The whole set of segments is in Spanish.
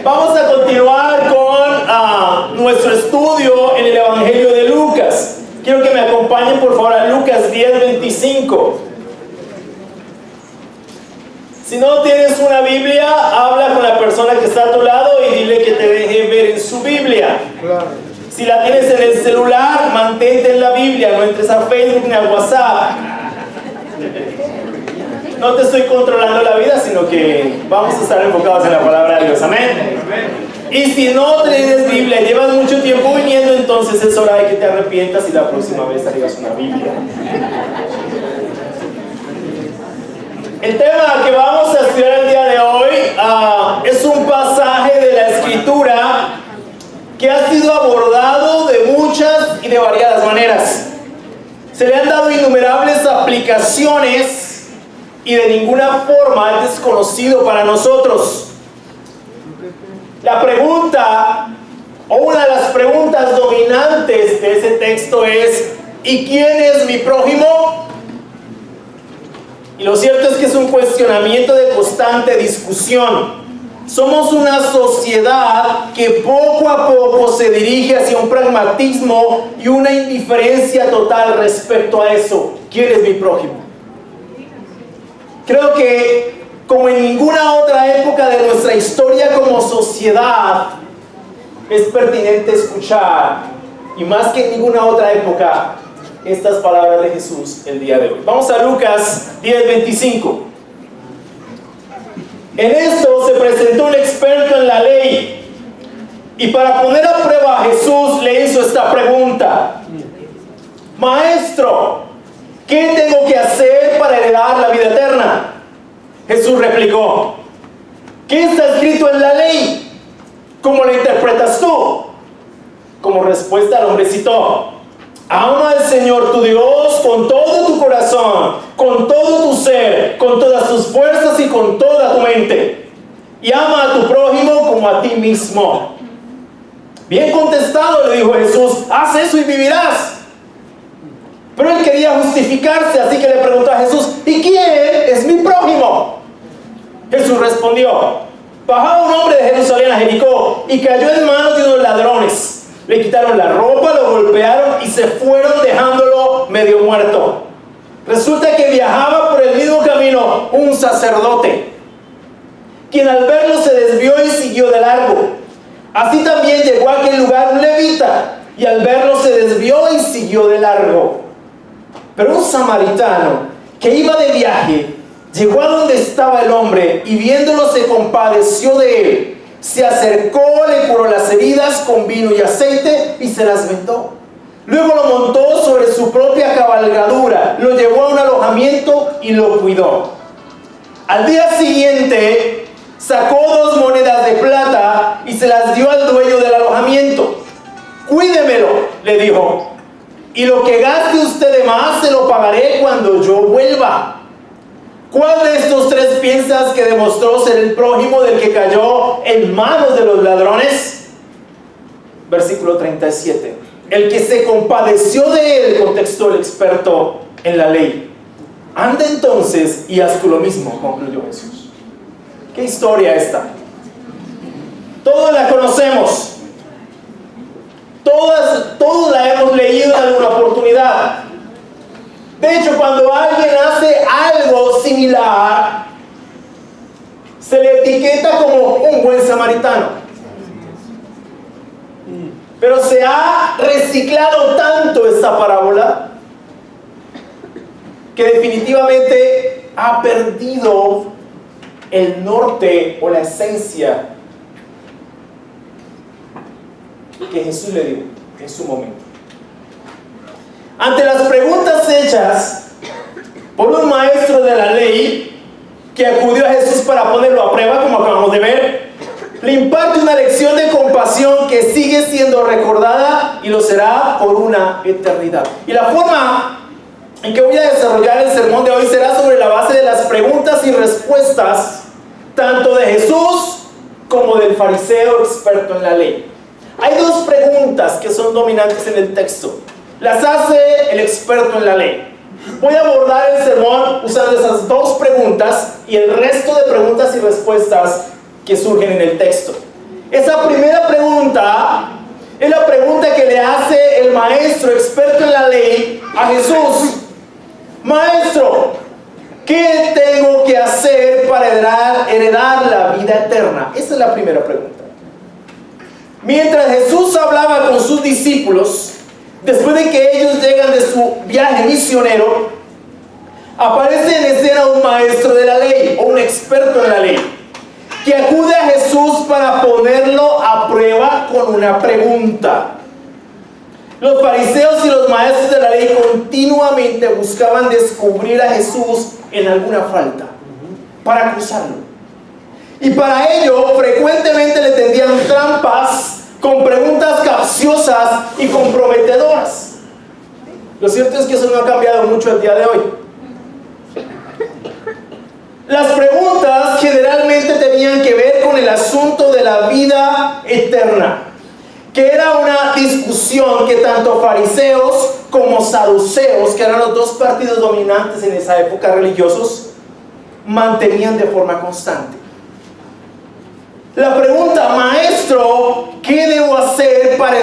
Vamos a continuar con nuestro estudio en el Evangelio de Lucas. Quiero que me acompañen por favor a Lucas 10:25. Si no tienes una Biblia, habla con la persona que está a tu lado y dile que te deje ver en su Biblia. Si la tienes en el celular, mantente en la Biblia, no entres a Facebook ni a WhatsApp. No te estoy controlando la vida, sino que vamos a estar enfocados en la palabra de Dios. Amén. Y si no tienes Biblia, llevas mucho tiempo viniendo, entonces es hora de que te arrepientas y la próxima vez traigas una Biblia. El tema que vamos a estudiar el día de hoy es un pasaje de la Escritura que ha sido abordado de muchas y de variadas maneras. Se le han dado innumerables aplicaciones y de ninguna forma es desconocido para nosotros. La pregunta, o una de las preguntas dominantes de ese texto es: ¿y quién es mi prójimo? Y lo cierto es que es un cuestionamiento de constante discusión. Somos una sociedad que poco a poco se dirige hacia un pragmatismo y una indiferencia total respecto a eso. ¿Quién es mi prójimo? Creo que como en ninguna otra época de nuestra historia como sociedad es pertinente escuchar, y más que en ninguna otra época, estas palabras de Jesús el día de hoy. Vamos a Lucas 10:25. En esto se presentó un experto en la ley y para poner a prueba a Jesús le hizo esta pregunta: Maestro, ¿qué tengo que hacer para heredar la vida eterna? Jesús replicó: ¿qué está escrito en la ley? ¿Cómo la interpretas tú? Como respuesta el hombre citó: ama al Señor tu Dios con todo tu corazón, con todo tu ser, con todas tus fuerzas y con toda tu mente. Y ama a tu prójimo como a ti mismo. Bien contestado, le dijo Jesús, haz eso y vivirás. Pero él quería justificarse, así que le preguntó a Jesús: ¿y quién es mi prójimo? Jesús respondió: bajaba un hombre de Jerusalén a Jericó y cayó en manos de unos ladrones. Le quitaron la ropa, lo golpearon y se fueron dejándolo medio muerto. Resulta que viajaba por el mismo camino un sacerdote, quien al verlo se desvió y siguió de largo. Así también llegó a aquel lugar un levita, y al verlo se desvió y siguió de largo. Pero un samaritano que iba de viaje llegó a donde estaba el hombre y viéndolo se compadeció de él. Se acercó, le curó las heridas con vino y aceite y se las vendó. Luego lo montó sobre su propia cabalgadura, lo llevó a un alojamiento y lo cuidó. Al día siguiente sacó 2 monedas de plata y se las dio al dueño del alojamiento. Cuídemelo, le dijo, y lo que gaste usted de más se lo pagaré cuando yo vuelva. ¿Cuál de estos 3 piensas que demostró ser el prójimo del que cayó en manos de los ladrones? Versículo 37. El que se compadeció de él, contestó el experto en la ley. Anda entonces y haz tú lo mismo, concluyó Jesús. ¿Qué historia esta? Todos la conocemos. Todos la hemos leído en alguna oportunidad. De hecho, cuando alguien hace algo similar, se le etiqueta como un buen samaritano. Pero se ha reciclado tanto esta parábola que definitivamente ha perdido el norte o la esencia que Jesús le dio en su momento. Ante las preguntas hechas por un maestro de la ley que acudió a Jesús para ponerlo a prueba, como acabamos de ver, le imparte una lección de compasión que sigue siendo recordada y lo será por una eternidad. Y la forma en que voy a desarrollar el sermón de hoy será sobre la base de las preguntas y respuestas tanto de Jesús como del fariseo experto en la ley. Hay 2 preguntas que son dominantes en el texto. Las hace el experto en la ley. Voy a abordar el sermón usando esas 2 preguntas y el resto de preguntas y respuestas que surgen en el texto. Esa primera pregunta es la pregunta que le hace el maestro experto en la ley a Jesús. Maestro, ¿qué tengo que hacer para heredar la vida eterna? Esa es la primera pregunta. Mientras Jesús hablaba con sus discípulos, después de que ellos llegan de su viaje misionero, aparece en escena un maestro de la ley, o un experto en la ley, que acude a Jesús para ponerlo a prueba con una pregunta. Los fariseos y los maestros de la ley continuamente buscaban descubrir a Jesús en alguna falta, para acusarlo. Y para ello, frecuentemente le tendían trampas con preguntas capciosas y comprometedoras. Lo cierto es que eso no ha cambiado mucho el día de hoy. Las preguntas generalmente tenían que ver con el asunto de la vida eterna, que era una discusión que tanto fariseos como saduceos, que eran los dos partidos dominantes en esa época religiosos, mantenían de forma constante. La pregunta, maestro, ¿qué debo hacer para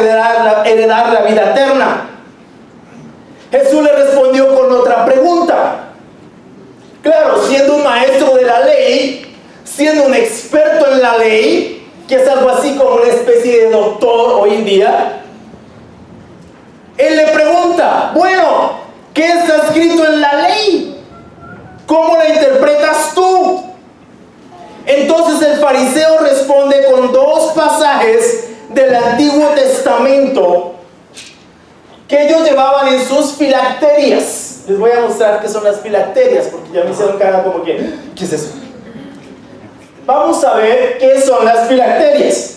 heredar la vida eterna? Jesús le respondió con otra pregunta. Claro, siendo un maestro de la ley, siendo un experto en la ley, que es algo así como una especie de doctor hoy en día, él le pregunta, bueno, ¿qué está escrito en la ley? ¿Cómo la interpretas tú? Entonces el fariseo responde con dos pasajes del Antiguo Testamento que ellos llevaban en sus filacterias. Les voy a mostrar qué son las filacterias, porque ya me hicieron cara como que, ¿qué es eso? Vamos a ver qué son las filacterias.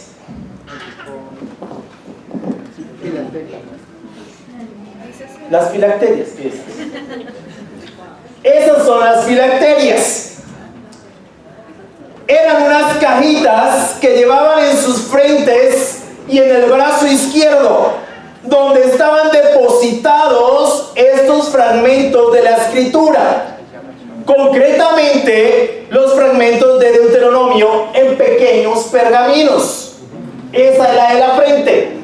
Las filacterias, ¿qué es? Esas son las filacterias. Eran unas cajitas que llevaban en sus frentes y en el brazo izquierdo, donde estaban depositados estos fragmentos de la Escritura. Concretamente, los fragmentos de Deuteronomio en pequeños pergaminos. Esa es la de la frente.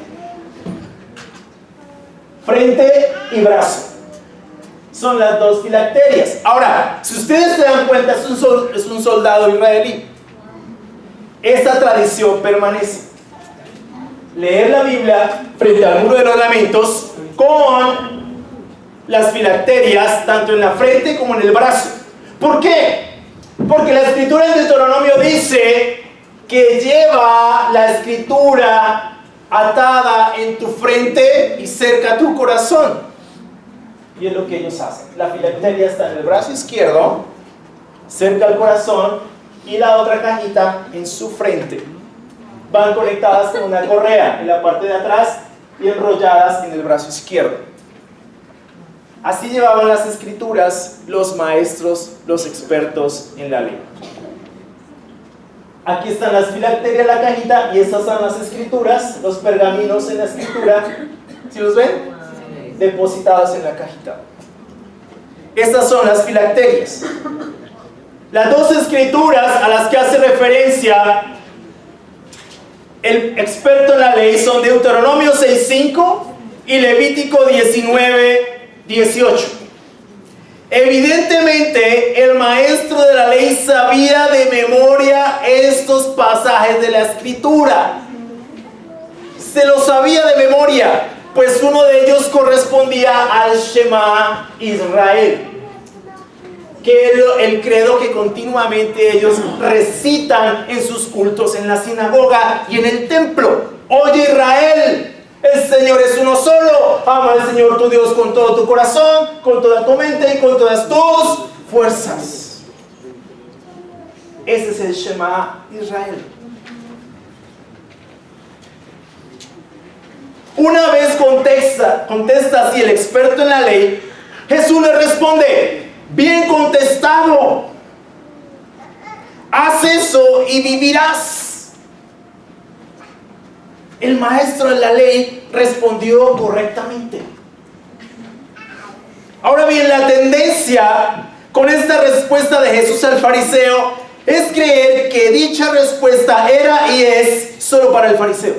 Frente y brazo. Son las dos filacterias. Ahora, si ustedes se dan cuenta, es un soldado israelí. Esta tradición permanece. Leer la Biblia frente al muro de los lamentos con las filacterias tanto en la frente como en el brazo. ¿Por qué? Porque la Escritura en Deuteronomio dice que lleva la Escritura atada en tu frente y cerca a tu corazón. Y es lo que ellos hacen. La filacteria está en el brazo izquierdo, cerca al corazón, y la otra cajita en su frente. Van conectadas con una correa en la parte de atrás y enrolladas en el brazo izquierdo. Así llevaban las Escrituras los maestros, los expertos en la ley. Aquí están las filacterias, la cajita, y estas son las Escrituras, los pergaminos en la Escritura. ¿Sí los ven? Depositados en la cajita. Estas son las filacterias. Las dos Escrituras a las que hace referencia el experto en la ley son Deuteronomio 6:5 y Levítico 19:18. Evidentemente, el maestro de la ley sabía de memoria estos pasajes de la Escritura. Se los sabía de memoria, pues uno de ellos correspondía al Shema Israel, que es el credo que continuamente ellos recitan en sus cultos en la sinagoga y en el templo. Oye Israel, el Señor es uno solo. Ama al Señor tu Dios con todo tu corazón, con toda tu mente y con todas tus fuerzas. Ese es el Shema Israel. Una vez contesta así el experto en la ley, Jesús le responde: bien contestado, haz eso y vivirás. El maestro de la ley respondió correctamente. Ahora bien, la tendencia con esta respuesta de Jesús al fariseo es creer que dicha respuesta era y es solo para el fariseo.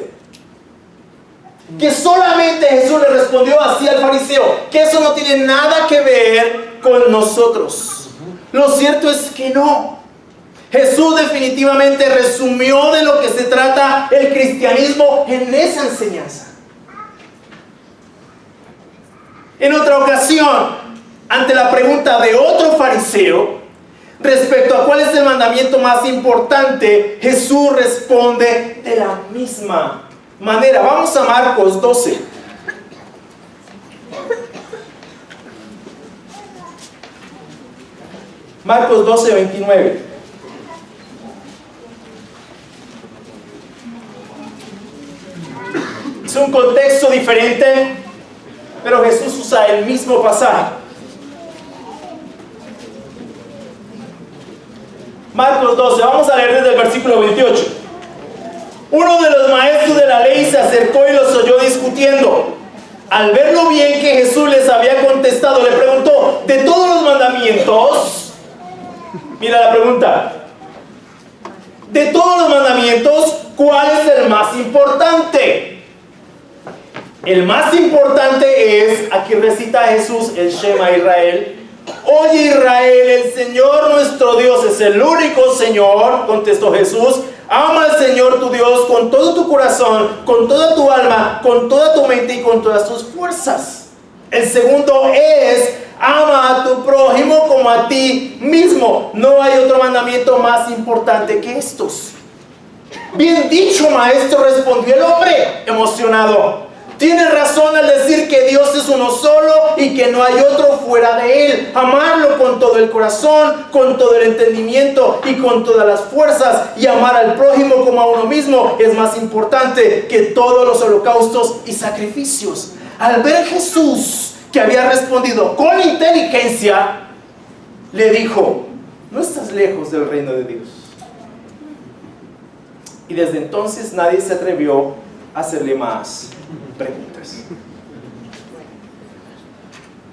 Que solamente Jesús le respondió así al fariseo, que eso no tiene nada que ver con nosotros. Lo cierto es que no. Jesús definitivamente resumió de lo que se trata el cristianismo en esa enseñanza. En otra ocasión, ante la pregunta de otro fariseo respecto a cuál es el mandamiento más importante, Jesús responde de la misma manera. Vamos a Marcos 12. Marcos 12, 29. Es un contexto diferente, pero Jesús usa el mismo pasaje. Marcos 12, vamos a leer desde el versículo 28. Uno de los maestros de la ley se acercó y los oyó discutiendo. Al ver lo bien que Jesús les había contestado, le preguntó: de todos los mandamientos, mira la pregunta, de todos los mandamientos, ¿cuál es el más importante? El más importante es, aquí recita Jesús el Shema Israel. Oye Israel, el Señor nuestro Dios es el único Señor, contestó Jesús. Ama al Señor tu Dios con todo tu corazón, con toda tu alma, con toda tu mente y con todas tus fuerzas. El segundo es: ama a tu prójimo como a ti mismo. No hay otro mandamiento más importante que estos. Bien dicho, maestro, respondió el hombre, emocionado. Tienes razón al decir que Dios es uno solo y que no hay otro fuera de Él. Amarlo con todo el corazón, con todo el entendimiento y con todas las fuerzas. Y amar al prójimo como a uno mismo es más importante que todos los holocaustos y sacrificios. Al ver Jesús que había respondido con inteligencia, le dijo: no estás lejos del reino de Dios. Y desde entonces nadie se atrevió a hacerle más preguntas.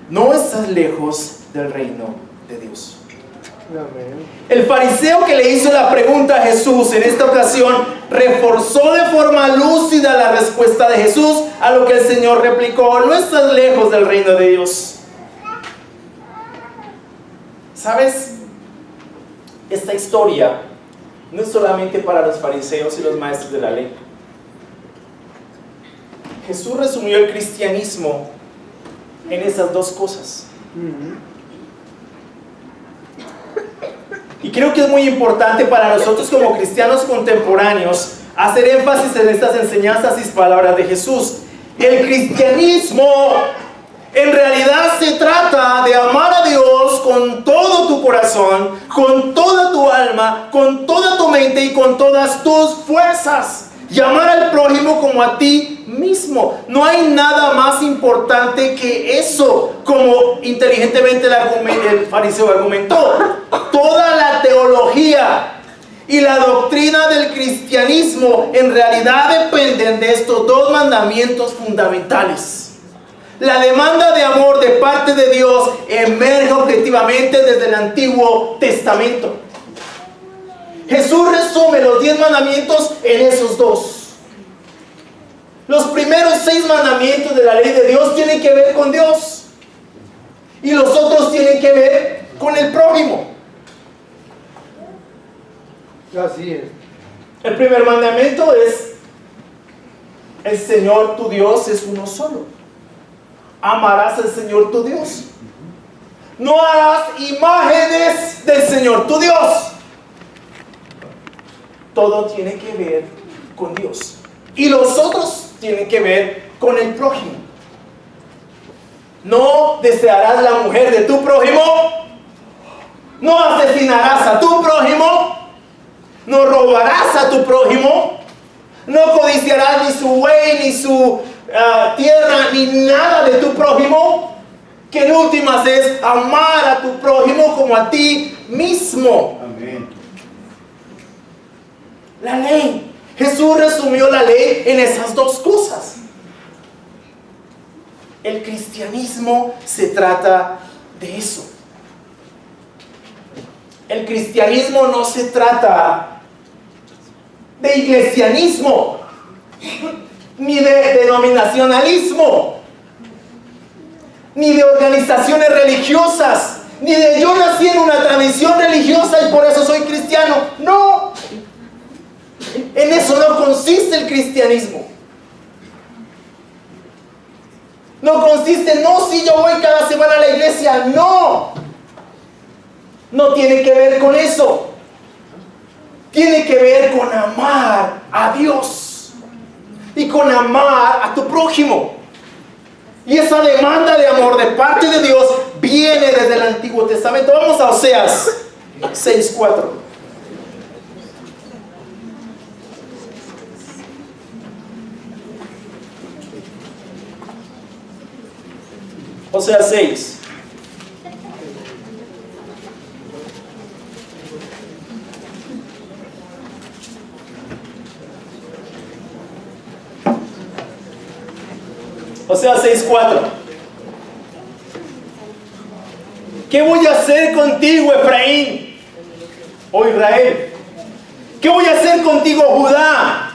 No estás lejos del reino de Dios. El fariseo que le hizo la pregunta a Jesús en esta ocasión reforzó de forma lúcida la respuesta de Jesús, a lo que el Señor replicó: no estás lejos del reino de Dios. ¿Sabes? Esta historia no es solamente para los fariseos y los maestros de la ley. Jesús resumió el cristianismo en esas dos cosas. Y creo que es muy importante para nosotros como cristianos contemporáneos hacer énfasis en estas enseñanzas y palabras de Jesús. El cristianismo en realidad se trata de amar a Dios con todo tu corazón, con toda tu alma, con toda tu mente y con todas tus fuerzas. Y amar al prójimo como a ti mismo. No hay nada más importante que eso, como inteligentemente el fariseo argumentó. Toda la teología y la doctrina del cristianismo en realidad dependen de estos dos mandamientos fundamentales. La demanda de amor de parte de Dios emerge objetivamente desde el Antiguo Testamento. Jesús resume los 10 mandamientos en esos dos. Los primeros 6 mandamientos de la ley de Dios tienen que ver con Dios, y los otros tienen que ver con el prójimo. Así es. El primer mandamiento es: el Señor tu Dios es uno solo. Amarás al Señor tu Dios. No harás imágenes del Señor tu Dios. Todo tiene que ver con Dios. Y los otros tienen que ver con el prójimo. No desearás la mujer de tu prójimo. No asesinarás a tu prójimo. No robarás a tu prójimo. No codiciarás ni su buey, ni su tierra, ni nada de tu prójimo. Que en últimas es amar a tu prójimo como a ti mismo. Amén. La ley. Jesús resumió la ley en esas dos cosas. El cristianismo se trata de eso. El cristianismo no se trata de iglesianismo, ni de denominacionalismo, ni de organizaciones religiosas, ni de yo nací en una tradición religiosa y por eso soy cristiano. No, en eso no consiste el cristianismo. No consiste, no, si yo voy cada semana a la iglesia, no. No tiene que ver con eso. Tiene que ver con amar a Dios y con amar a tu prójimo. Y esa demanda de amor de parte de Dios viene desde el Antiguo Testamento. Vamos a Oseas 6:4. Oseas 6. Oseas 6:4. ¿Qué voy a hacer contigo, Efraín? O Israel. ¿Qué voy a hacer contigo, Judá?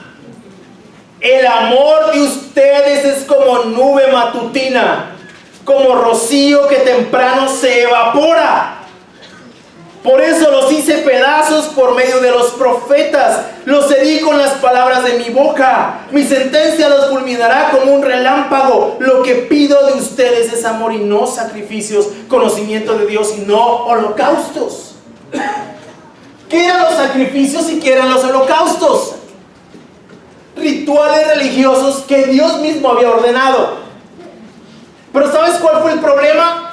El amor de ustedes es como nube matutina, como rocío que temprano se evapora. Por eso los hice pedazos por medio de los profetas, los herí con las palabras de mi boca. Mi sentencia los fulminará como un relámpago. Lo que pido de ustedes es amor y no sacrificios, conocimiento de Dios y no holocaustos. ¿Qué eran los sacrificios y qué eran los holocaustos? Rituales religiosos que Dios mismo había ordenado. Pero ¿sabes cuál fue el problema?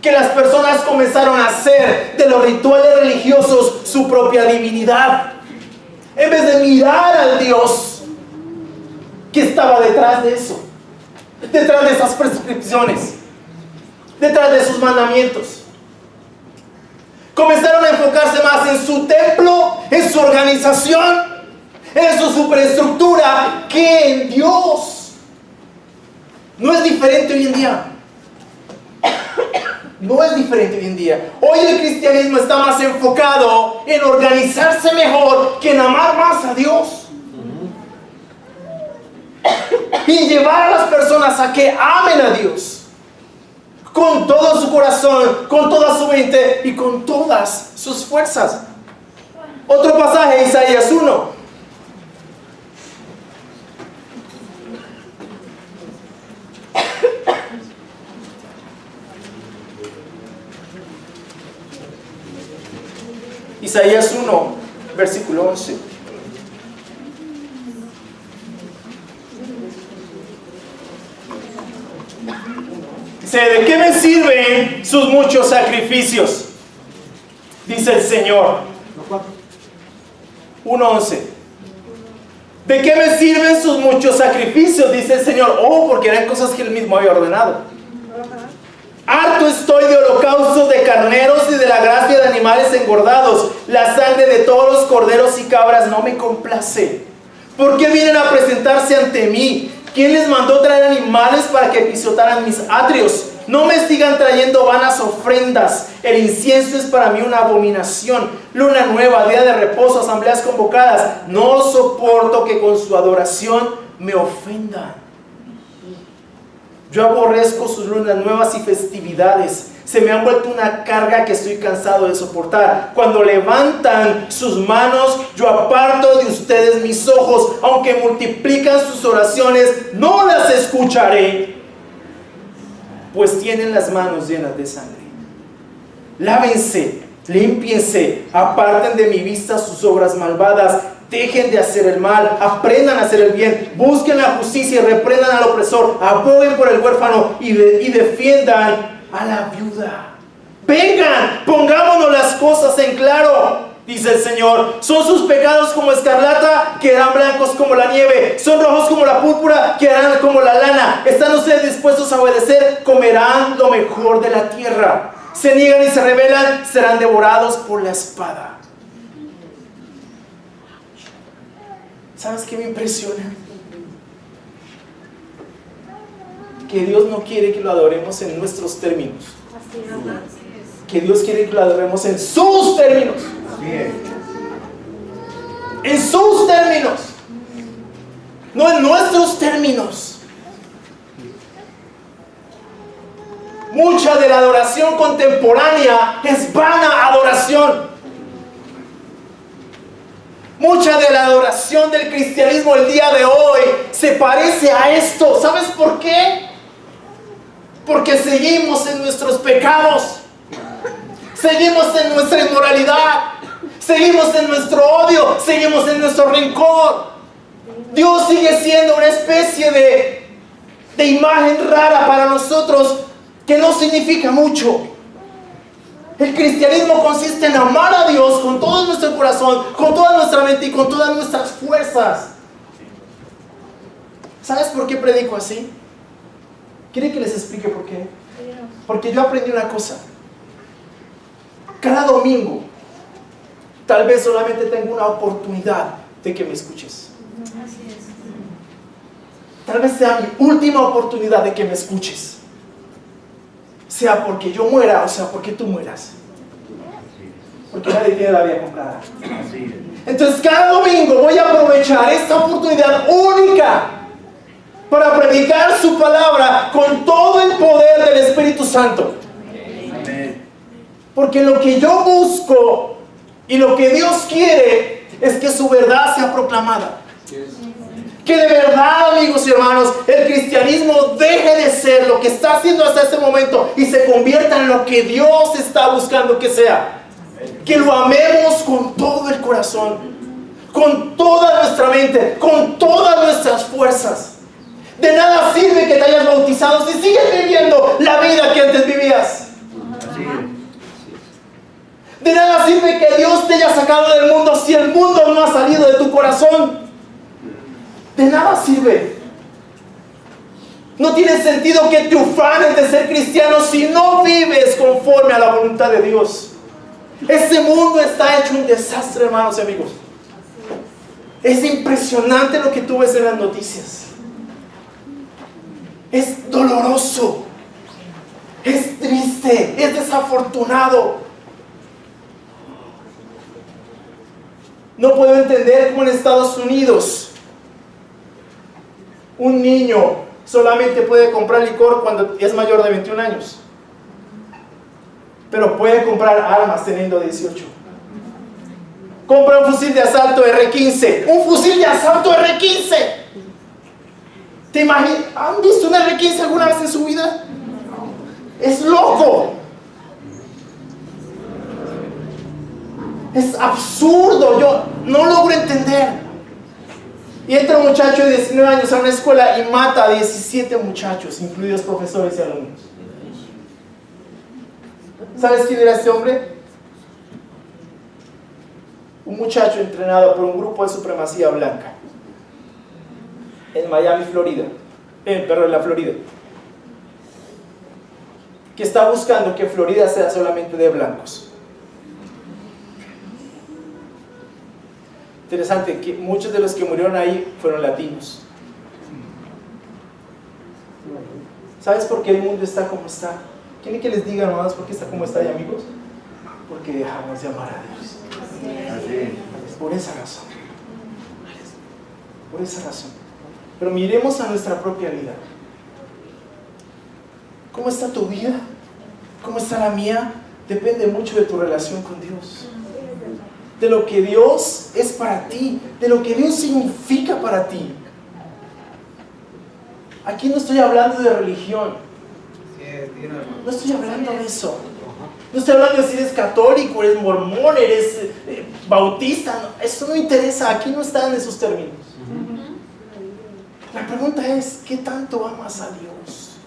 Que las personas comenzaron a hacer de los rituales religiosos su propia divinidad, en vez de mirar al Dios que estaba detrás de eso, detrás de esas prescripciones, detrás de sus mandamientos. Comenzaron a enfocarse más en su templo, en su organización, en su superestructura, que en Dios. No es diferente hoy en día. No es diferente hoy en día. Hoy el cristianismo está más enfocado en organizarse mejor que en amar más a Dios. Y llevar a las personas a que amen a Dios con todo su corazón, con toda su mente y con todas sus fuerzas. Otro pasaje, Isaías 1. Isaías 1, versículo 11. Dice, ¿de qué me sirven sus muchos sacrificios? Dice el Señor. 1:11. ¿De qué me sirven sus muchos sacrificios? Dice el Señor. Oh, porque eran cosas que Él mismo había ordenado. Harto estoy de holocaustos de carneros y de la gracia de animales engordados. La sangre de todos los corderos y cabras no me complace. ¿Por qué vienen a presentarse ante mí? ¿Quién les mandó traer animales para que pisotaran mis atrios? No me sigan trayendo vanas ofrendas. El incienso es para mí una abominación. Luna nueva, día de reposo, asambleas convocadas. No soporto que con su adoración me ofendan. Yo aborrezco sus lunas nuevas y festividades. Se me han vuelto una carga que estoy cansado de soportar. Cuando levantan sus manos, yo aparto de ustedes mis ojos. Aunque multiplican sus oraciones, no las escucharé, pues tienen las manos llenas de sangre. Lávense, límpiense, aparten de mi vista sus obras malvadas. Dejen de hacer el mal, aprendan a hacer el bien, busquen la justicia y reprendan al opresor, aboguen por el huérfano y defiendan a la viuda. Vengan, pongámonos las cosas en claro, dice el Señor. Son sus pecados como escarlata, quedarán blancos como la nieve. Son rojos como la púrpura, quedarán como la lana. ¿Están ustedes dispuestos a obedecer? Comerán lo mejor de la tierra. Se niegan y se rebelan, serán devorados por la espada. ¿Sabes qué me impresiona? Que Dios no quiere que lo adoremos en nuestros términos. que Dios quiere que lo adoremos en sus términos. En sus términos, no en nuestros términos. Mucha de la adoración contemporánea es vana adoración. Mucha de la adoración del cristianismo el día de hoy se parece a esto. ¿Sabes por qué? Porque seguimos en nuestros pecados, seguimos en nuestra inmoralidad, seguimos en nuestro odio, seguimos en nuestro rencor. Dios sigue siendo una especie de imagen rara para nosotros que no significa mucho. El cristianismo consiste en amar a Dios con todo nuestro corazón, con toda nuestra mente y con todas nuestras fuerzas. ¿Sabes por qué predico así? ¿Quieren que les explique por qué? Porque yo aprendí una cosa. Cada domingo, tal vez solamente tengo una oportunidad de que me escuches. Tal vez sea mi última oportunidad de que me escuches. Sea porque yo muera o sea porque tú mueras. Porque nadie tiene la vida comprada. Entonces cada domingo voy a aprovechar esta oportunidad única para predicar su palabra con todo el poder del Espíritu Santo. Porque lo que yo busco y lo que Dios quiere es que su verdad sea proclamada. Que de verdad, amigos y hermanos, el cristianismo deje de ser lo que está haciendo hasta este momento y se convierta en lo que Dios está buscando que sea. Que lo amemos con todo el corazón, con toda nuestra mente, con todas nuestras fuerzas. De nada sirve que te hayas bautizado si sigues viviendo la vida que antes vivías. De nada sirve que Dios te haya sacado del mundo si el mundo no ha salido de tu corazón. De nada sirve. No tiene sentido que te ufanes de ser cristiano si no vives conforme a la voluntad de Dios. Este mundo está hecho un desastre, hermanos y amigos. Es impresionante lo que tú ves en las noticias. Es doloroso. Es triste. Es desafortunado. No puedo entender cómo en Estados Unidos un niño solamente puede comprar licor cuando es mayor de 21 años. Pero puede comprar armas teniendo 18. Compra un fusil de asalto R15. Un fusil de asalto R15. ¿Te imaginas? ¿Han visto un R15 alguna vez en su vida? Es loco. Es absurdo. Yo no logro entender. Y entra un muchacho de 19 años a una escuela y mata a 17 muchachos, incluidos profesores y alumnos. ¿Sabes quién era este hombre? Un muchacho entrenado por un grupo de supremacía blanca en Miami, Florida. En la Florida. Que está buscando que Florida sea solamente de blancos. Interesante que muchos de los que murieron ahí fueron latinos. ¿Sabes por qué el mundo está como está? ¿Quieren que les diga nomás por qué está como está, amigos? Porque dejamos de amar a Dios. Por esa razón. Por esa razón. Pero miremos a nuestra propia vida. ¿Cómo está tu vida? ¿Cómo está la mía? Depende mucho de tu relación con Dios. De lo que Dios es para ti, de lo que Dios significa para ti. Aquí no estoy hablando de religión. No estoy hablando de eso. No estoy hablando de si eres católico, eres mormón, eres bautista. No, eso no interesa, aquí no están esos términos. La pregunta es, ¿qué tanto amas a Dios?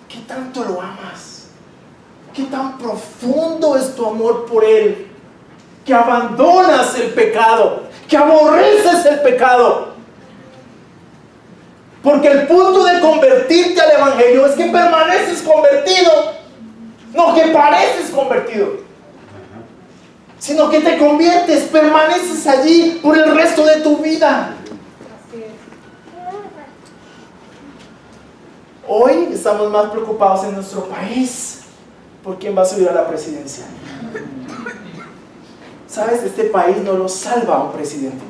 ¿Qué tanto lo amas? ¿Qué tan profundo es tu amor por Él? Que abandonas el pecado, que aborreces el pecado. Porque el punto de convertirte al Evangelio es que permaneces convertido, no que pareces convertido, sino que te conviertes, permaneces allí por el resto de tu vida. Hoy estamos más preocupados en nuestro país por quién va a subir a la presidencia. ¿Sabes? Este país no lo salva un presidente.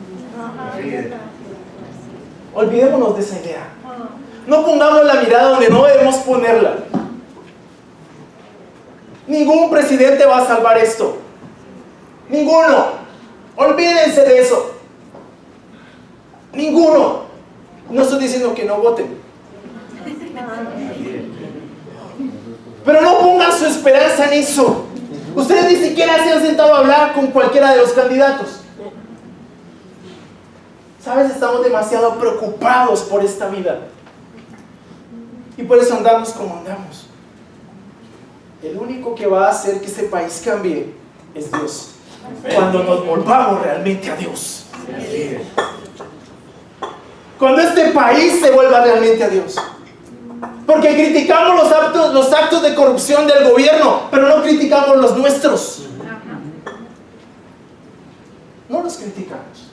Olvidémonos de esa idea. No pongamos la mirada donde no debemos ponerla. Ningún presidente va a salvar esto. Ninguno. Olvídense de eso. Ninguno. No estoy diciendo que no voten. Pero no pongan su esperanza en eso. Ustedes ni siquiera se han sentado a hablar con cualquiera de los candidatos. ¿Sabes? Estamos demasiado preocupados por esta vida. Y por eso andamos como andamos. El único que va a hacer que este país cambie es Dios. Cuando nos volvamos realmente a Dios. Cuando este país se vuelva realmente a Dios. Porque criticamos los actos de corrupción del gobierno, pero no criticamos los nuestros. No los criticamos.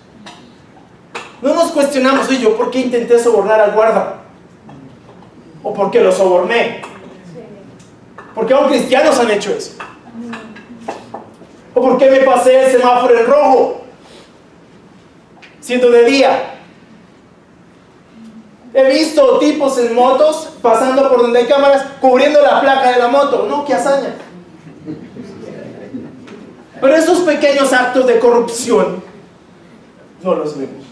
No nos cuestionamos, oye, ¿yo por qué intenté sobornar al guarda? ¿O por qué lo soborné? ¿Por qué aún cristianos han hecho eso? ¿O por qué me pasé el semáforo en rojo siendo de día? He visto tipos en motos pasando por donde hay cámaras cubriendo la placa de la moto. No, qué hazaña. Pero esos pequeños actos de corrupción no los vemos.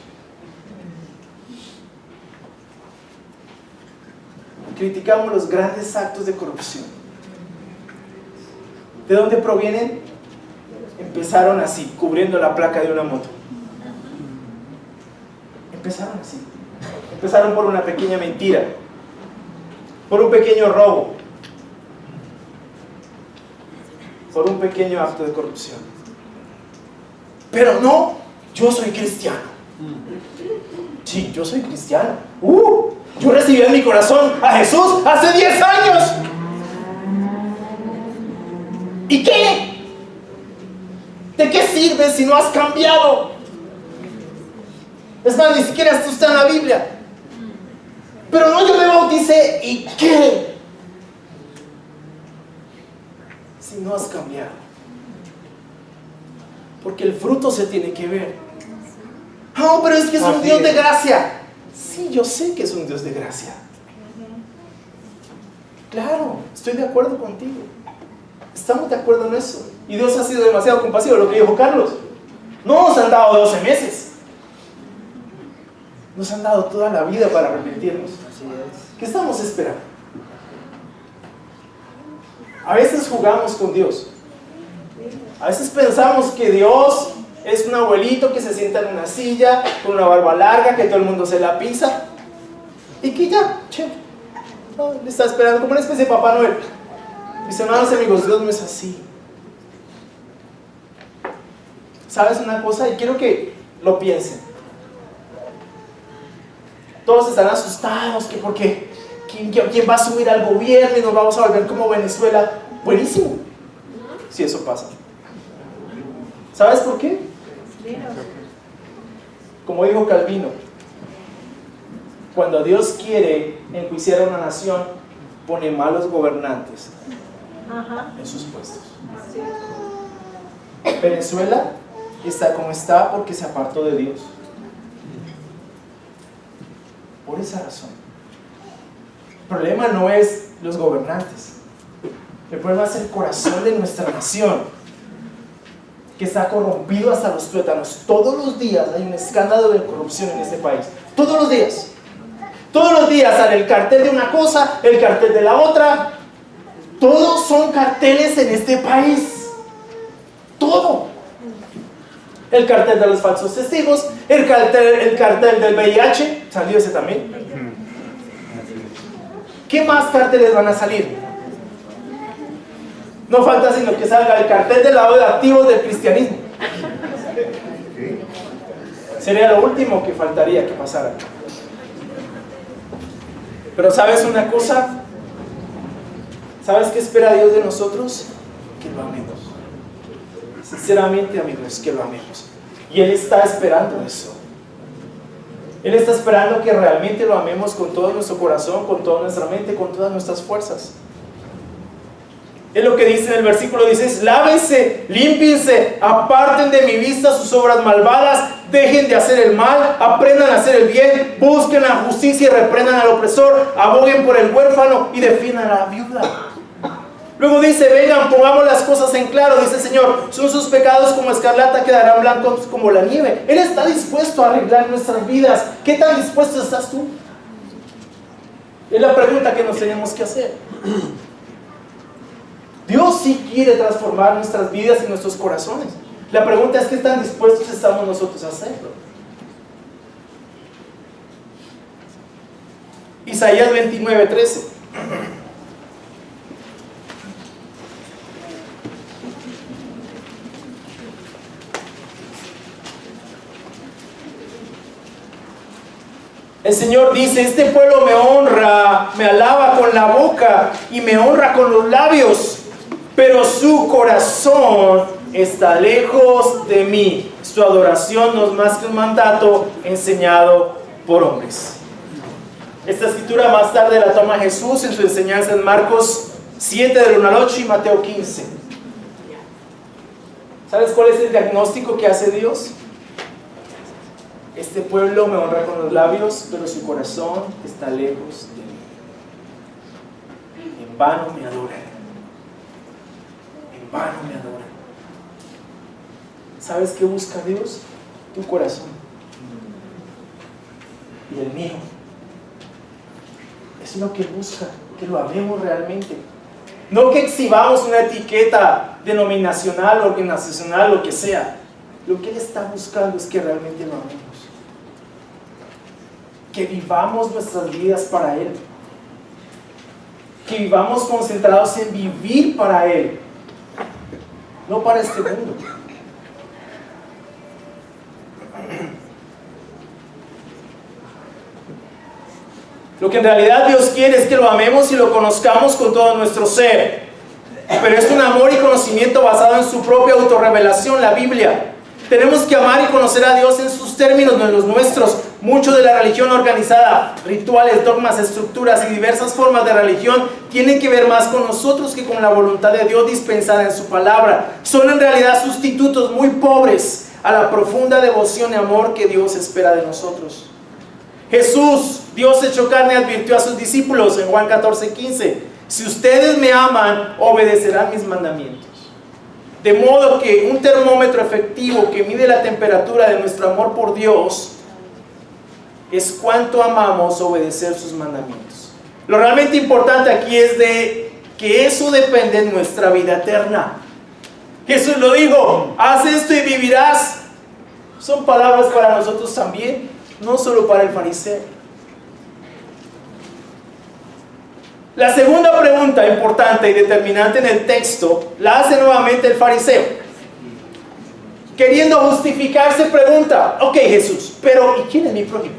Criticamos los grandes actos de corrupción. ¿De dónde provienen? Empezaron así, cubriendo la placa de una moto. Empezaron así. Empezaron por una pequeña mentira, por un pequeño robo, por un pequeño acto de corrupción. Pero no, yo soy cristiano. Sí, yo soy cristiano. Yo recibí en mi corazón a Jesús hace 10 años. ¿Y qué? ¿De qué sirve si no has cambiado? Es más, ni siquiera esto está en la Biblia. Pero no, yo me bauticé. ¿Y qué? Si no has cambiado. Porque el fruto se tiene que ver. No, pero es que es un Dios de gracia. Sí, yo sé que es un Dios de gracia. Claro, estoy de acuerdo contigo. Estamos de acuerdo en eso. Y Dios ha sido demasiado compasivo, lo que dijo Carlos. No nos han dado 12 meses. Nos han dado toda la vida para arrepentirnos. ¿Qué estamos esperando? A veces jugamos con Dios. A veces pensamos que Dios es un abuelito que se sienta en una silla con una barba larga, que todo el mundo se la pisa y que ya, no, le está esperando como una especie de Papá Noel. Mis hermanos y amigos, Dios no es así. ¿Sabes una cosa? Y quiero que lo piensen. Todos están asustados que porque ¿quién va a subir al gobierno y nos vamos a volver como Venezuela? Buenísimo, si eso pasa. ¿Sabes por qué? Como dijo Calvino, cuando Dios quiere enjuiciar a una nación, pone malos gobernantes en sus puestos. Venezuela está como está porque se apartó de Dios. Por esa razón. El problema no es los gobernantes. El problema es el corazón de nuestra nación, que está corrompido hasta los tuétanos. Todos los días hay un escándalo de corrupción en este país. Todos los días. Todos los días sale el cartel de una cosa, el cartel de la otra. Todos son carteles en este país. Todo. El cartel de los falsos testigos, el cartel del VIH, salió ese también. ¿Qué más carteles van a salir? No falta sino que salga el cartel del lavado de activos del cristianismo. Sería lo último que faltaría que pasara. Pero ¿sabes una cosa? ¿Sabes qué espera Dios de nosotros? Que lo amemos. Sinceramente, amigos, que lo amemos. Y Él está esperando eso. Él está esperando que realmente lo amemos con todo nuestro corazón, con toda nuestra mente, con todas nuestras fuerzas. Es lo que dice en el versículo 16: lávense, límpiense, aparten de mi vista sus obras malvadas, dejen de hacer el mal, aprendan a hacer el bien, busquen la justicia y reprendan al opresor, aboguen por el huérfano y defiendan a la viuda. Luego dice: vengan, pongamos las cosas en claro, dice el Señor, son sus pecados como escarlata, quedarán blancos como la nieve. Él está dispuesto a arreglar nuestras vidas. ¿Qué tan dispuesto estás tú? Es la pregunta que nos tenemos que hacer. Dios sí quiere transformar nuestras vidas y nuestros corazones. La pregunta es: ¿qué tan dispuestos estamos nosotros a hacerlo? Isaías 29:13. El Señor dice: este pueblo me honra, me alaba con la boca y me honra con los labios, pero su corazón está lejos de mí. Su adoración no es más que un mandato enseñado por hombres. Esta escritura más tarde la toma Jesús en su enseñanza en Marcos 7 del 1 al 8 y Mateo 15. ¿Sabes cuál es el diagnóstico que hace Dios? Este pueblo me honra con los labios, pero su corazón está lejos de mí. En vano me adoran. En vano me adoran. ¿Sabes qué busca Dios? Tu corazón. Y el mío. Es lo que busca, que lo amemos realmente. No que exhibamos una etiqueta denominacional, organizacional, lo que sea. Lo que Él está buscando es que realmente lo amemos. Que vivamos nuestras vidas para Él. Que vivamos concentrados en vivir para Él. No para este mundo. Lo que en realidad Dios quiere es que lo amemos y lo conozcamos con todo nuestro ser. Pero es un amor y conocimiento basado en su propia autorrevelación, la Biblia. Tenemos que amar y conocer a Dios en sus términos, no en los nuestros. Mucho de la religión organizada, rituales, dogmas, estructuras y diversas formas de religión tienen que ver más con nosotros que con la voluntad de Dios dispensada en su palabra. Son en realidad sustitutos muy pobres a la profunda devoción y amor que Dios espera de nosotros. Jesús, Dios hecho carne, advirtió a sus discípulos en Juan 14:15: si ustedes me aman, obedecerán mis mandamientos. De modo que un termómetro efectivo que mide la temperatura de nuestro amor por Dios es cuánto amamos obedecer sus mandamientos. Lo realmente importante aquí es de que eso depende de nuestra vida eterna. Jesús lo dijo: haz esto y vivirás. Son palabras para nosotros también, no solo para el fariseo. La segunda pregunta importante y determinante en el texto la hace nuevamente el fariseo. Queriendo justificarse, pregunta: ok, Jesús, pero ¿y quién es mi prójimo?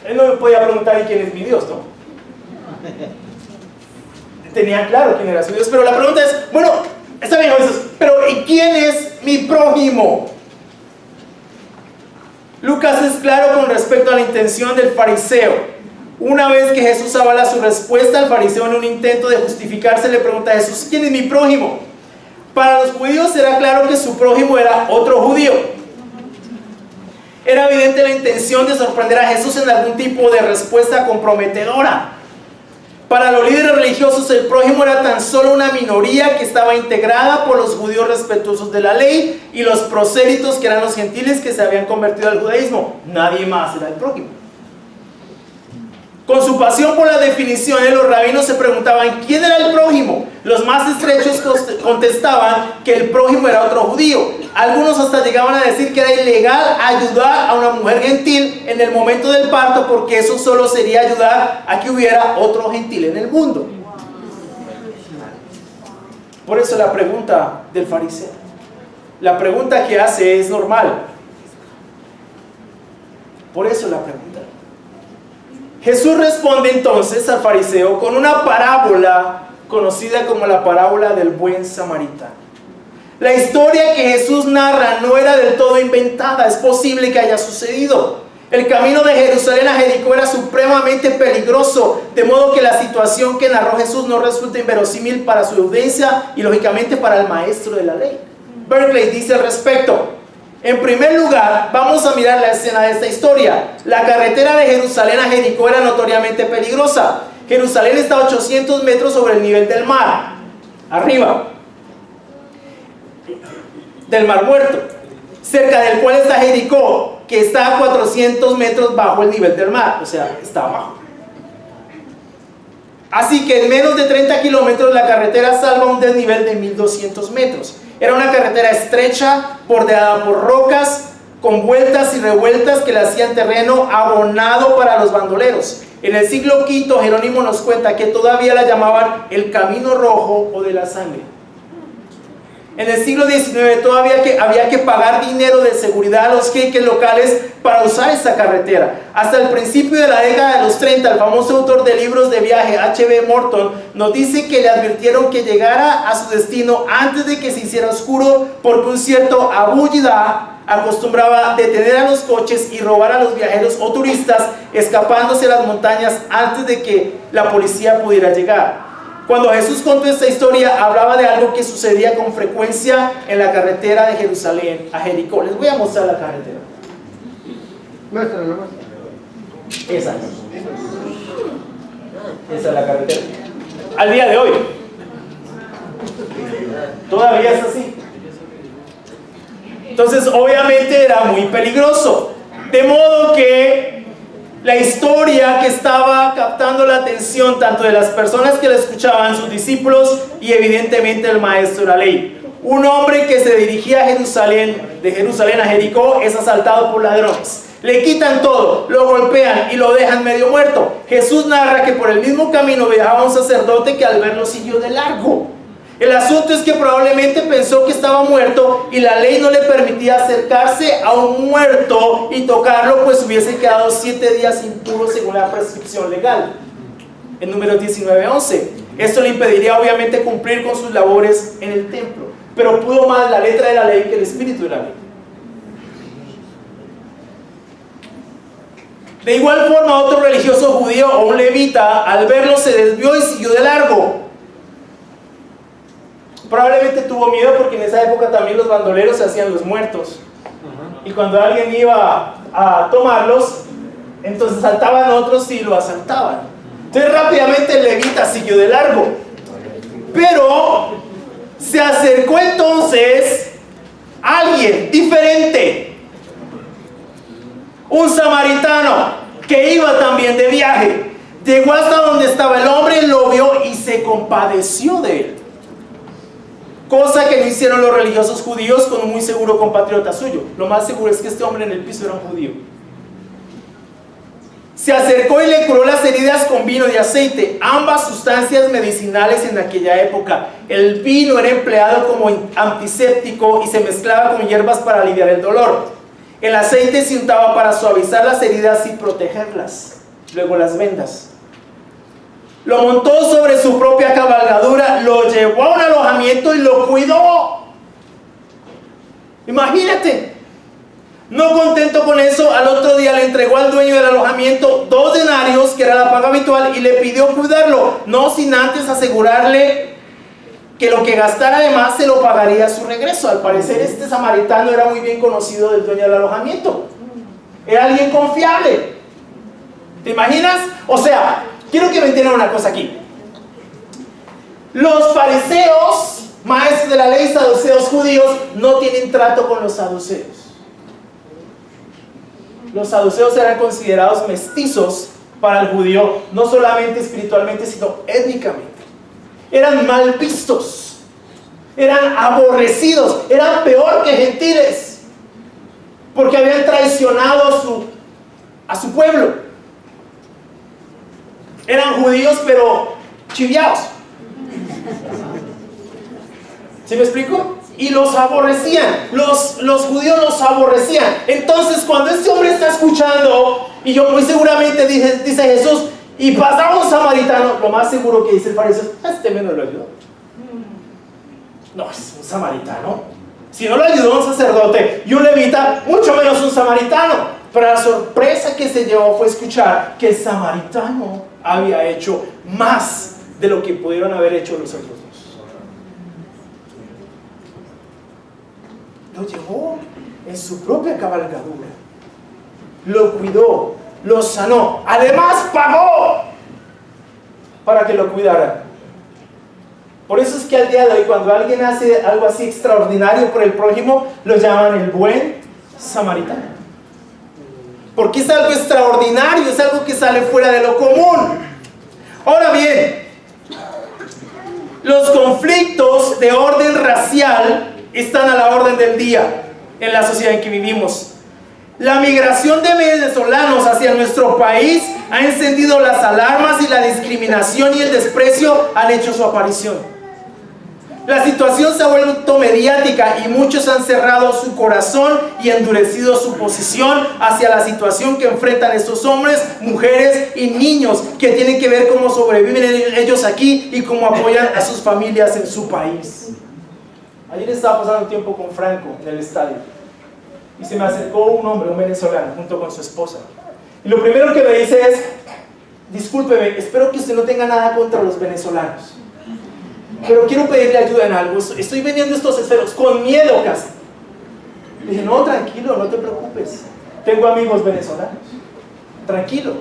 Él no me podía preguntar: ¿y quién es mi Dios? ¿No? Tenía claro quién era su Dios, pero la pregunta es: bueno, está bien, Jesús, pero ¿y quién es mi prójimo? Lucas es claro con respecto a la intención del fariseo. Una vez que Jesús avala su respuesta, el fariseo, en un intento de justificarse, le pregunta a Jesús: ¿quién es mi prójimo? Para los judíos era claro que su prójimo era otro judío. Era evidente la intención de sorprender a Jesús en algún tipo de respuesta comprometedora. Para los líderes religiosos, el prójimo era tan solo una minoría que estaba integrada por los judíos respetuosos de la ley y los prosélitos, que eran los gentiles que se habían convertido al judaísmo. Nadie más era el prójimo. Con su pasión por las definiciones, los rabinos se preguntaban: ¿quién era el prójimo? Los más estrechos contestaban que el prójimo era otro judío. Algunos hasta llegaban a decir que era ilegal ayudar a una mujer gentil en el momento del parto, porque eso solo sería ayudar a que hubiera otro gentil en el mundo. Por eso la pregunta del fariseo, la pregunta que hace es normal. Por eso la pregunta. Jesús responde entonces al fariseo con una parábola conocida como la parábola del buen samaritano. La historia que Jesús narra no era del todo inventada, es posible que haya sucedido. El camino de Jerusalén a Jericó era supremamente peligroso, de modo que la situación que narró Jesús no resulta inverosímil para su audiencia y lógicamente para el maestro de la ley. Berkeley dice al respecto: en primer lugar, vamos a mirar la escena de esta historia. La carretera de Jerusalén a Jericó era notoriamente peligrosa. Jerusalén está a 800 metros sobre el nivel del mar, arriba del Mar Muerto, cerca del cual está Jericó, que está a 400 metros bajo el nivel del mar, o sea, está abajo. Así que en menos de 30 kilómetros la carretera salva un desnivel de 1200 metros. Era una carretera estrecha, bordeada por rocas, con vueltas y revueltas que le hacían terreno abonado para los bandoleros. En el siglo V, Jerónimo nos cuenta que todavía la llamaban el Camino Rojo o de la Sangre. En el siglo XIX todavía había que pagar dinero de seguridad a los jeques locales para usar esta carretera. Hasta el principio de la década de los 30, el famoso autor de libros de viaje, H.B. Morton, nos dice que le advirtieron que llegara a su destino antes de que se hiciera oscuro, porque un cierto Abu Yida acostumbraba detener a los coches y robar a los viajeros o turistas, escapándose a las montañas antes de que la policía pudiera llegar. Cuando Jesús contó esta historia, hablaba de algo que sucedía con frecuencia en la carretera de Jerusalén a Jericó. Les voy a mostrar la carretera. Muéstrala. Esa es la carretera. Al día de hoy. Todavía es así. Entonces, obviamente era muy peligroso. De modo que la historia que estaba captando la atención tanto de las personas que la escuchaban, sus discípulos y evidentemente el maestro de la ley. Un hombre que se dirigía a Jerusalén, de Jerusalén a Jericó, es asaltado por ladrones. Le quitan todo, lo golpean y lo dejan medio muerto. Jesús narra que por el mismo camino viajaba un sacerdote que al verlo siguió de largo. El asunto es que probablemente pensó que estaba muerto y la ley no le permitía acercarse a un muerto y tocarlo, pues hubiese quedado 7 días impuro según la prescripción legal. En Números 19:11. Esto le impediría obviamente cumplir con sus labores en el templo, pero pudo más la letra de la ley que el espíritu de la ley. De igual forma, otro religioso judío o un levita, al verlo se desvió y siguió de largo. Probablemente tuvo miedo porque en esa época también los bandoleros se hacían los muertos. Y cuando alguien iba a tomarlos, entonces saltaban otros y lo asaltaban. Entonces rápidamente el levita siguió de largo. Pero se acercó entonces alguien diferente, un samaritano que iba también de viaje. Llegó hasta donde estaba el hombre, lo vio y se compadeció de él. Cosa que no hicieron los religiosos judíos con un muy seguro compatriota suyo. Lo más seguro es que este hombre en el piso era un judío. Se acercó y le curó las heridas con vino y aceite, ambas sustancias medicinales en aquella época. El vino era empleado como antiséptico y se mezclaba con hierbas para aliviar el dolor. El aceite se untaba para suavizar las heridas y protegerlas. Luego las vendas. Lo montó sobre su propia cabalgadura, lo llevó a un alojamiento y lo cuidó. Imagínate. No contento con eso, al otro día le entregó al dueño del alojamiento 2 denarios, que era la paga habitual, y le pidió cuidarlo, no sin antes asegurarle que lo que gastara además se lo pagaría a su regreso. Al parecer este samaritano era muy bien conocido del dueño del alojamiento. Era alguien confiable. ¿Te imaginas? O sea, quiero que me entiendan una cosa aquí. Los fariseos, maestros de la ley, saduceos judíos, no tienen trato con los saduceos. Los saduceos eran considerados mestizos para el judío, no solamente espiritualmente, sino étnicamente. Eran mal vistos, eran aborrecidos, eran peor que gentiles, porque habían traicionado a su pueblo. Eran judíos pero chiviados. ¿Sí me explico? Y los aborrecían, los judíos los aborrecían. Entonces cuando este hombre está escuchando, y yo muy seguramente dice Jesús, y pasaba un samaritano, lo más seguro que dice el fariseo, este menos lo ayudó. No, es un samaritano. Si no lo ayudó un sacerdote y un levita, mucho menos un samaritano. Pero la sorpresa que se llevó fue escuchar que el samaritano había hecho más de lo que pudieron haber hecho los otros dos. Lo llevó en su propia cabalgadura, lo cuidó, lo sanó, además pagó para que lo cuidara. Por eso es que al día de hoy, cuando alguien hace algo así extraordinario por el prójimo, lo llaman el buen samaritano. Porque es algo extraordinario, es algo que sale fuera de lo común. Ahora bien, los conflictos de orden racial están a la orden del día en la sociedad en que vivimos. La migración de venezolanos hacia nuestro país ha encendido las alarmas y la discriminación y el desprecio han hecho su aparición. La situación se ha vuelto mediática y muchos han cerrado su corazón y endurecido su posición hacia la situación que enfrentan estos hombres, mujeres y niños que tienen que ver cómo sobreviven ellos aquí y cómo apoyan a sus familias en su país. Ayer estaba pasando un tiempo con Franco en el estadio y se me acercó un hombre, un venezolano, junto con su esposa. Y lo primero que me dice es: discúlpeme, espero que usted no tenga nada contra los venezolanos, pero quiero pedirle ayuda en algo. Estoy vendiendo estos esferos con miedo casi. Le dije: no, tranquilo, no te preocupes, tengo amigos venezolanos, tranquilo.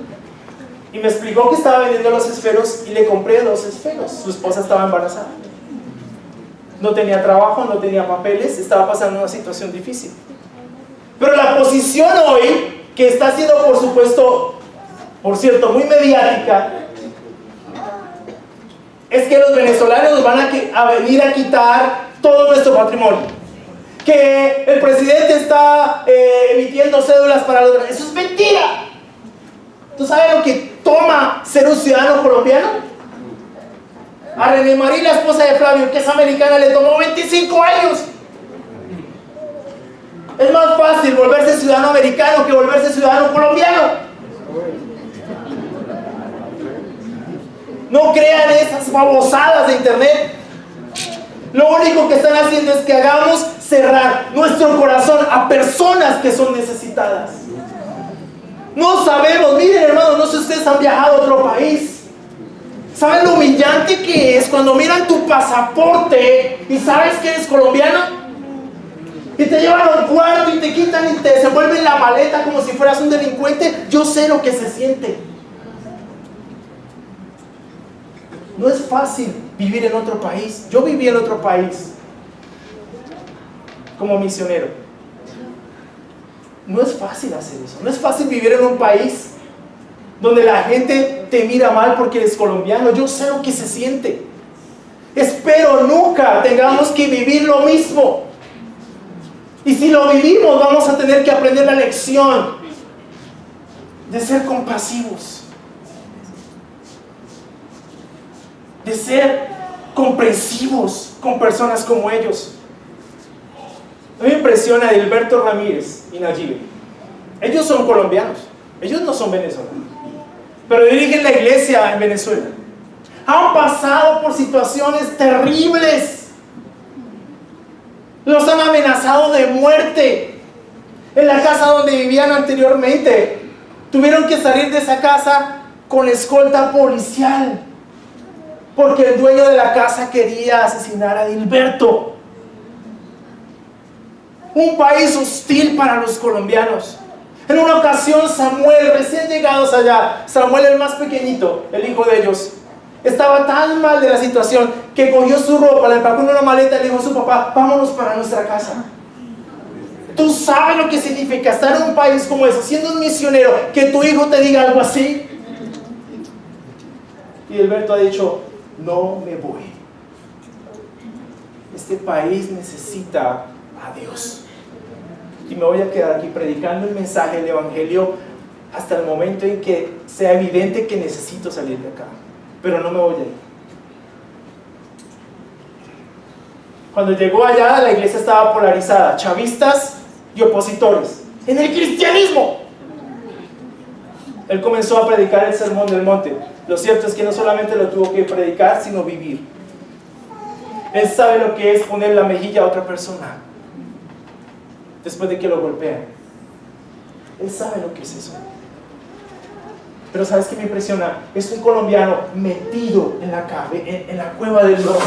Y me explicó que estaba vendiendo los esferos y le compré 2 esferos. Su esposa estaba embarazada, no tenía trabajo, no tenía papeles, estaba pasando una situación difícil. Pero la posición hoy, que está siendo por supuesto, por cierto, muy mediática, es que los venezolanos van a venir a quitar todo nuestro patrimonio, que el presidente está emitiendo cédulas para los... Eso es mentira. ¿Tú sabes lo que toma ser un ciudadano colombiano? A René Marie, la esposa de Flavio, que es americana, le tomó 25 años. Es más fácil volverse ciudadano americano que volverse ciudadano colombiano. No crean esas babosadas de internet. Lo único que están haciendo es que hagamos cerrar nuestro corazón a personas que son necesitadas. No sabemos, miren hermanos, no sé si ustedes han viajado a otro país. ¿Saben lo humillante que es cuando miran tu pasaporte y sabes que eres colombiano? Y te llevan a un cuarto y te quitan y te desenvuelven la maleta como si fueras un delincuente. Yo sé lo que se siente. No es fácil vivir en otro país. Yo viví en otro país como misionero. No es fácil hacer eso. No es fácil vivir en un país donde la gente te mira mal porque eres colombiano. Yo sé lo que se siente. Espero nunca tengamos que vivir lo mismo. Y si lo vivimos, vamos a tener que aprender la lección de ser compasivos, de ser comprensivos con personas como ellos. A mí me impresiona Edilberto Ramírez y Nayibe. Ellos son colombianos, ellos no son venezolanos, pero dirigen la iglesia en Venezuela. Han pasado por situaciones terribles. Los han amenazado de muerte. En la casa donde vivían anteriormente, tuvieron que salir de esa casa con escolta policial, porque el dueño de la casa quería asesinar a Edilberto. Un país hostil para los colombianos. En una ocasión Samuel, recién llegados allá, Samuel el más pequeñito, el hijo de ellos, estaba tan mal de la situación que cogió su ropa, la empacó en una maleta y le dijo a su papá: vámonos para nuestra casa. ¿Tú sabes lo que significa estar en un país como ese, siendo un misionero, que tu hijo te diga algo así? Y Edilberto ha dicho: no me voy. Este país necesita a Dios. Y me voy a quedar aquí predicando el mensaje del Evangelio hasta el momento en que sea evidente que necesito salir de acá. Pero no me voy a ir. Cuando llegó allá, la iglesia estaba polarizada: chavistas y opositores en el cristianismo. Él comenzó a predicar el sermón del monte. Lo cierto es que no solamente lo tuvo que predicar, sino vivir. Él sabe lo que es poner la mejilla a otra persona después de que lo golpean. Él sabe lo que es eso. Pero ¿sabes qué me impresiona? Es un colombiano metido en la cueva del norte,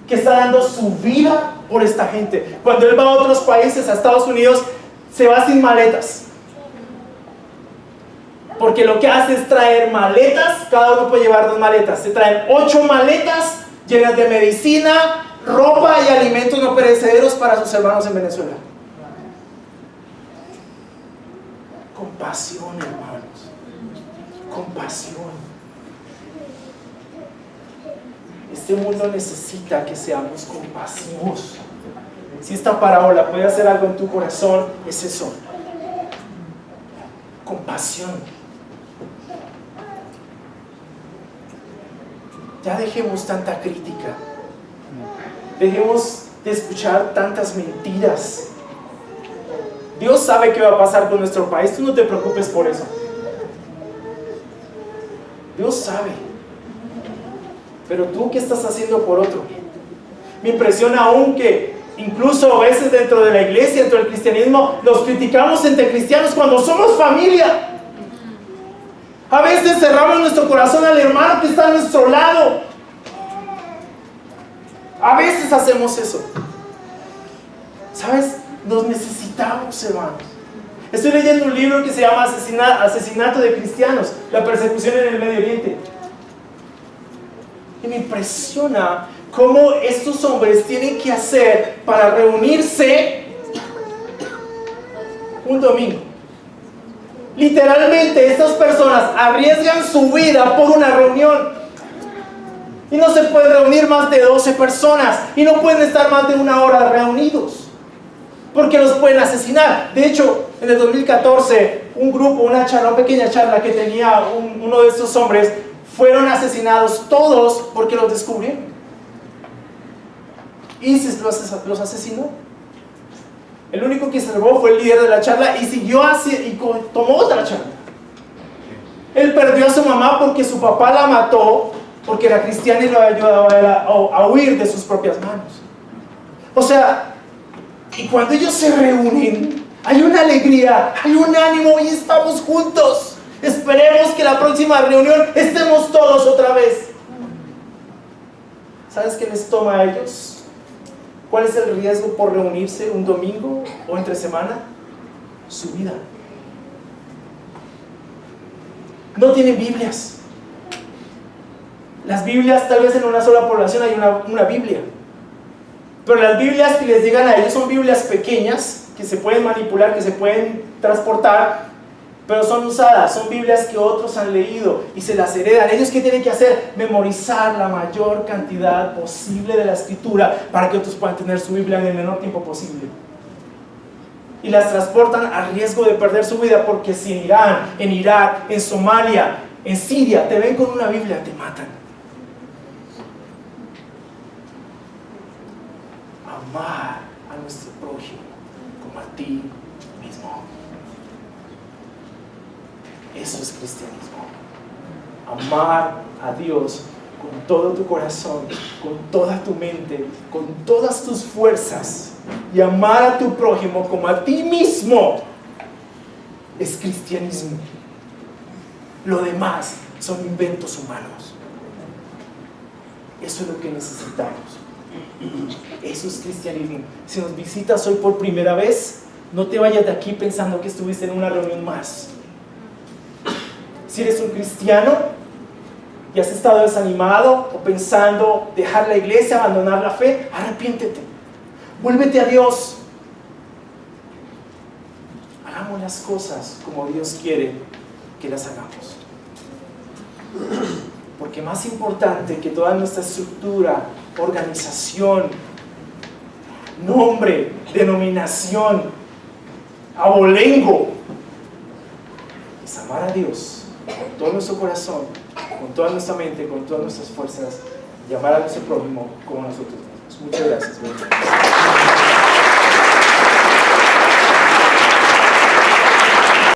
que está dando su vida por esta gente. Cuando él va a otros países, a Estados Unidos, se va sin maletas. Porque lo que hace es traer maletas, cada uno puede llevar 2 maletas. Se traen 8 maletas llenas de medicina, ropa y alimentos no perecederos para sus hermanos en Venezuela. Compasión, hermanos. Compasión. Este mundo necesita que seamos compasivos. Si esta parábola puede hacer algo en tu corazón, es eso. Compasión. Ya dejemos tanta crítica. Dejemos de escuchar tantas mentiras. Dios sabe qué va a pasar con nuestro país. Tú no te preocupes por eso. Dios sabe. Pero tú, ¿qué estás haciendo por otro? Me impresiona aún que incluso a veces dentro de la iglesia, dentro del cristianismo, los criticamos entre cristianos cuando somos familia. A veces cerramos nuestro corazón al hermano que está a nuestro lado. A veces hacemos eso. ¿Sabes? Nos necesitamos, hermanos. Estoy leyendo un libro que se llama Asesinato de Cristianos, la persecución en el Medio Oriente. Y me impresiona cómo estos hombres tienen que hacer para reunirse un domingo. Literalmente estas personas arriesgan su vida por una reunión. Y no se pueden reunir más de 12 personas. Y no pueden estar más de 1 hora reunidos, porque los pueden asesinar. De hecho, en el 2014, un grupo, una pequeña charla que tenía uno de estos hombres, fueron asesinados todos porque los descubrieron. ISIS los asesinó. El único que salvó fue el líder de la charla y siguió y tomó otra charla. Él perdió a su mamá porque su papá la mató, porque era cristiana y lo ayudaba a huir de sus propias manos. O sea, y cuando ellos se reúnen, hay una alegría, hay un ánimo y estamos juntos. Esperemos que la próxima reunión estemos todos otra vez. ¿Sabes qué les toma a ellos? ¿Cuál es el riesgo por reunirse un domingo o entre semana? Su vida. No tienen Biblias. Las Biblias, tal vez en una sola población hay una Biblia. Pero las Biblias que les llegan a ellos son Biblias pequeñas, que se pueden manipular, que se pueden transportar, pero son usadas, son Biblias que otros han leído y se las heredan. ¿Ellos qué tienen que hacer? Memorizar la mayor cantidad posible de la escritura para que otros puedan tener su Biblia en el menor tiempo posible. Y las transportan a riesgo de perder su vida, porque si en Irán, en Irak, en Somalia, en Siria te ven con una Biblia, te matan. Amar a nuestro prójimo como a ti mismo. Eso es cristianismo. Amar a Dios con todo tu corazón, con toda tu mente, con todas tus fuerzas, y amar a tu prójimo como a ti mismo es cristianismo. Lo demás son inventos humanos. Eso es lo que necesitamos. Eso es cristianismo. Si nos visitas hoy por primera vez, no te vayas de aquí pensando que estuviste en una reunión más. Si eres un cristiano y has estado desanimado o pensando dejar la iglesia, abandonar la fe, arrepiéntete, vuélvete a Dios. Hagamos las cosas como Dios quiere que las hagamos, porque más importante que toda nuestra estructura, organización, nombre, denominación, abolengo, es amar a Dios con todo nuestro corazón, con toda nuestra mente, con todas nuestras fuerzas, y amar a nuestro prójimo como a nosotros mismos. Muchas gracias.